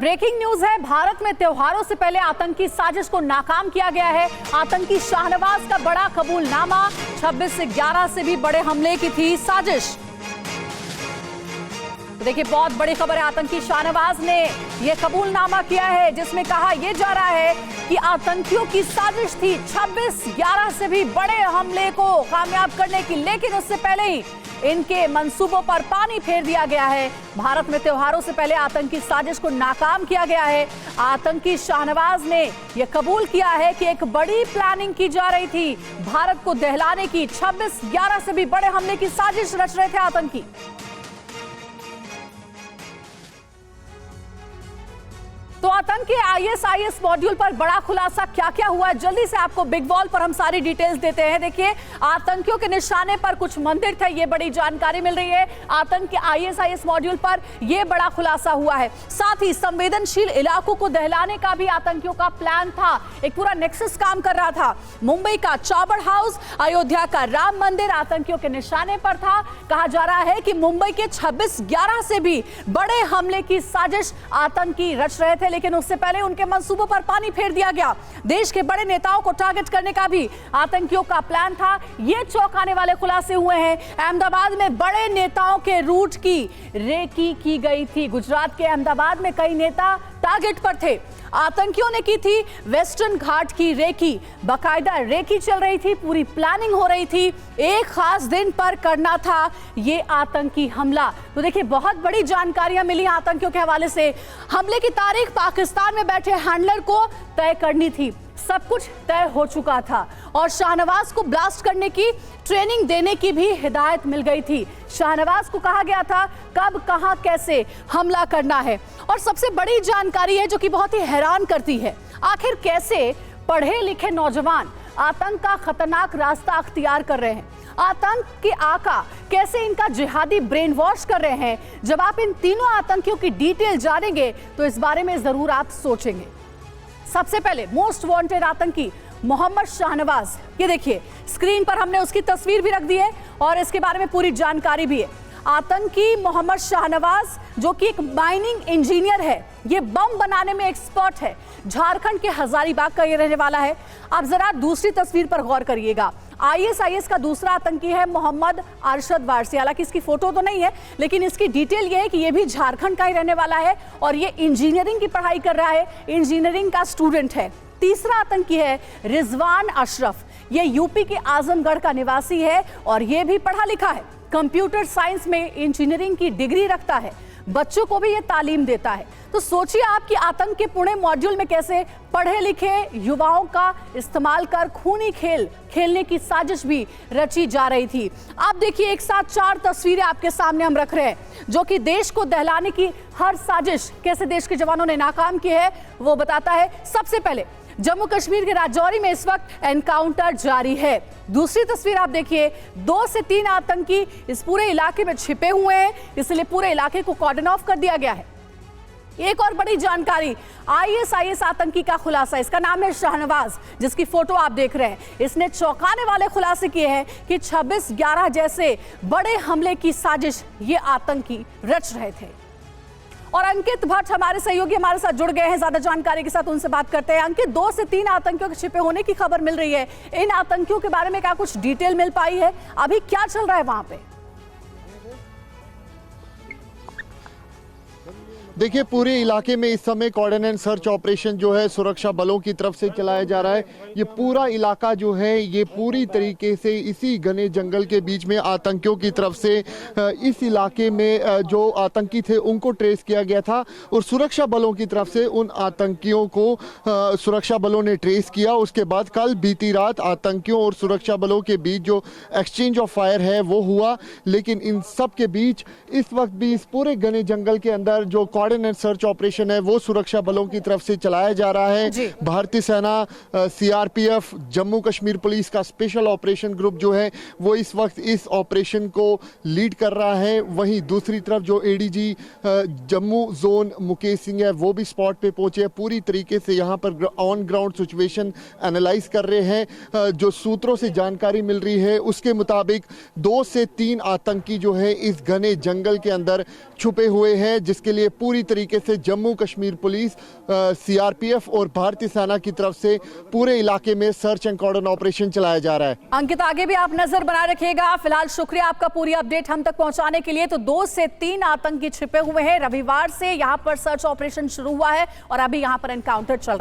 Breaking news है। भारत में त्योहारों से पहले आतंकी साजिश को नाकाम किया गया है। आतंकी शाहनवाज का बड़ा कबूलनामा, 26 से 11 से भी बड़े हमले की थी साजिश। देखिए, बहुत बड़ी खबर है। आतंकी शाहनवाज ने यह कबूलनामा किया है जिसमें कहा यह जा रहा है कि आतंकियों की साजिश थी 26/11 से भी बड़े हमले को कामयाब करने की, लेकिन उससे पहले ही इनके मंसूबों पर पानी फेर दिया गया है। भारत में त्योहारों से पहले आतंकी साजिश को नाकाम किया गया है। आतंकी शाहनवाज ने यह कबूल किया है कि एक बड़ी प्लानिंग की जा रही थी, भारत को दहलाने की। 26/11 से भी बड़े हमले की साजिश रच रहे थे आतंकी। तो आतंक के ISIS मॉड्यूल पर बड़ा खुलासा क्या क्या हुआ है, जल्दी से आपको बिग वॉल पर हम सारी डिटेल्स देते हैं। देखिए, आतंकियों के निशाने पर कुछ मंदिर थे, ये बड़ी जानकारी मिल रही है। आतंक के ISIS मॉड्यूल पर यह बड़ा खुलासा हुआ है। साथ ही संवेदनशील इलाकों को दहलाने का भी आतंकियों का प्लान था। एक पूरा नेक्सस काम कर रहा था। मुंबई का चौबड़ हाउस, अयोध्या का राम मंदिर आतंकियों के निशाने पर था। कहा जा रहा है कि मुंबई के 26/11 से भी बड़े हमले की साजिश आतंकी रच रहे थे, लेकिन उससे पहले उनके मंसूबों पर पानी फेर दिया गया। देश के बड़े नेताओं को टारगेट करने का भी आतंकियों का प्लान था। ये चौंकाने वाले खुलासे हुए हैं। अहमदाबाद में बड़े नेताओं के रूट की रेकी की गई थी। गुजरात के अहमदाबाद में कई नेता टारगेट पर थे। आतंकियों ने की थी वेस्टर्न घाट की रेकी। बाकायदा रेकी चल रही थी, पूरी प्लानिंग हो रही थी। एक खास दिन पर करना था ये आतंकी हमला। तो देखिए, बहुत बड़ी जानकारियां मिली आतंकियों के हवाले से। हमले की तारीख पाकिस्तान में बैठे हैंडलर को तय करनी थी। सब कुछ तय हो चुका था और शाहनवाज को ब्लास्ट करने की, ट्रेनिंग देने की भी हिदायत मिल गई थी। शाहनवाज को कहा गया था कब, कहां, कैसे हमला करना है। और सबसे बड़ी जानकारी है जो कि बहुत ही हैरान करती है, आखिर कैसे पढ़े लिखे नौजवान आतंक का खतरनाक रास्ता अख्तियार कर रहे हैं। आतंक के आका कैसे इनका जिहादी ब्रेन वॉश कर रहे हैं। जब आप इन तीनों आतंकियों की डिटेल जानेंगे तो इस बारे में जरूर आप सोचेंगे। सबसे पहले मोस्ट वांटेड आतंकी मोहम्मद शाहनवाज, ये देखिए स्क्रीन पर हमने उसकी तस्वीर भी रख दी है और इसके बारे में पूरी जानकारी भी है। आतंकी मोहम्मद शाहनवाज जो कि एक माइनिंग इंजीनियर है, ये बम बनाने में एक्सपर्ट है। झारखंड के हजारीबाग का ये रहने वाला है। अब जरा दूसरी तस्वीर पर गौर करिएगा। ISIS का दूसरा आतंकी है मोहम्मद अरशद वारसी। हालांकि इसकी फोटो तो नहीं है, लेकिन इसकी डिटेल ये है कि ये भी झारखंड का ही रहने वाला है और ये इंजीनियरिंग की पढ़ाई कर रहा है, इंजीनियरिंग का स्टूडेंट है। तीसरा आतंकी है रिजवान अशरफ। ये यूपी के आजमगढ़ का निवासी है और ये भी पढ़ा लिखा है, कंप्यूटर साइंस में इंजीनियरिंग की डिग्री रखता है, बच्चों को भी ये तालीम देता है। तो सोचिए आप कि आतंक के पुणे मॉड्यूल में कैसे पढ़े लिखे युवाओं का इस्तेमाल कर खूनी खेल खेलने की साजिश भी रची जा रही थी। आप देखिए, एक साथ 4 तस्वीरें आपके सामने हम रख रहे हैं जो कि देश को दहलाने की हर साजिश कैसे देश के जवानों ने नाकाम की है वो बताता है। सबसे पहले जम्मू कश्मीर के राजौरी में इस वक्त एनकाउंटर जारी है। दूसरी तस्वीर आप देखिए, 2 से 3 आतंकी इस पूरे इलाके में छिपे हुए हैं, इसलिए पूरे इलाके को कॉर्डन ऑफ कर दिया गया है। एक और बड़ी जानकारी, ISIS आतंकी का खुलासा, इसका नाम है शाहनवाज, जिसकी फोटो आप देख रहे हैं। इसने चौंकाने वाले खुलासे किए हैं कि 26/11 जैसे बड़े हमले की साजिश ये आतंकी रच रहे थे। और अंकित भट्ट हमारे सहयोगी हमारे साथ जुड़ गए हैं ज्यादा जानकारी के साथ, उनसे बात करते हैं। अंकित, 2 से 3 आतंकियों के छिपे होने की खबर मिल रही है। इन आतंकियों के बारे में क्या कुछ डिटेल मिल पाई है? अभी क्या चल रहा है वहां पे? देखिए, पूरे इलाके में इस समय कॉर्डन एंड सर्च ऑपरेशन जो है सुरक्षा बलों की तरफ से चलाया जा रहा है। ये पूरा इलाका जो है ये पूरी तरीके से इसी घने जंगल के बीच में आतंकियों की तरफ से इस इलाके में जो आतंकी थे उनको ट्रेस किया गया था और सुरक्षा बलों की तरफ से उन आतंकियों को सुरक्षा बलों ने ट्रेस किया। उसके बाद कल बीती रात आतंकियों और सुरक्षा बलों के बीच जो एक्सचेंज ऑफ फायर है वो हुआ, लेकिन इन सब के बीच इस वक्त भी इस पूरे घने जंगल के अंदर जो कॉर्डन एंड सर्च ऑपरेशन है वो सुरक्षा बलों की तरफ से चलाया जा रहा है। भारतीय सेना, CRPF, जम्मू कश्मीर पुलिस का स्पेशल ऑपरेशन ग्रुप जो है वो इस वक्त इस ऑपरेशन को लीड कर रहा है। वहीं दूसरी तरफ जो ADG जम्मू जोन मुकेश सिंह है वो भी स्पॉट पे पहुंचे हैं। पूरी तरीके से यहाँ पर ऑन ग्राउंड सिचुएशन एनालाइज कर रहे हैं। जो सूत्रों से जानकारी मिल रही है उसके मुताबिक 2 से 3 आतंकी जो है इस घने जंगल के अंदर छुपे हुए हैं, जिसके लिए पूरी तरीके से जम्मू कश्मीर पुलिस, सीआरपीएफ और भारतीय सेना की तरफ से पूरे इलाके में सर्च एंड कॉर्डन ऑपरेशन चलाया जा रहा है। अंकित, आगे भी आप नजर बनाए रखिएगा। फिलहाल शुक्रिया आपका पूरी अपडेट हम तक पहुंचाने के लिए। तो 2 से 3 आतंकी छिपे हुए हैं। रविवार से यहां पर सर्च ऑपरेशन शुरू हुआ है और अभी यहां पर एनकाउंटर चल रहा है।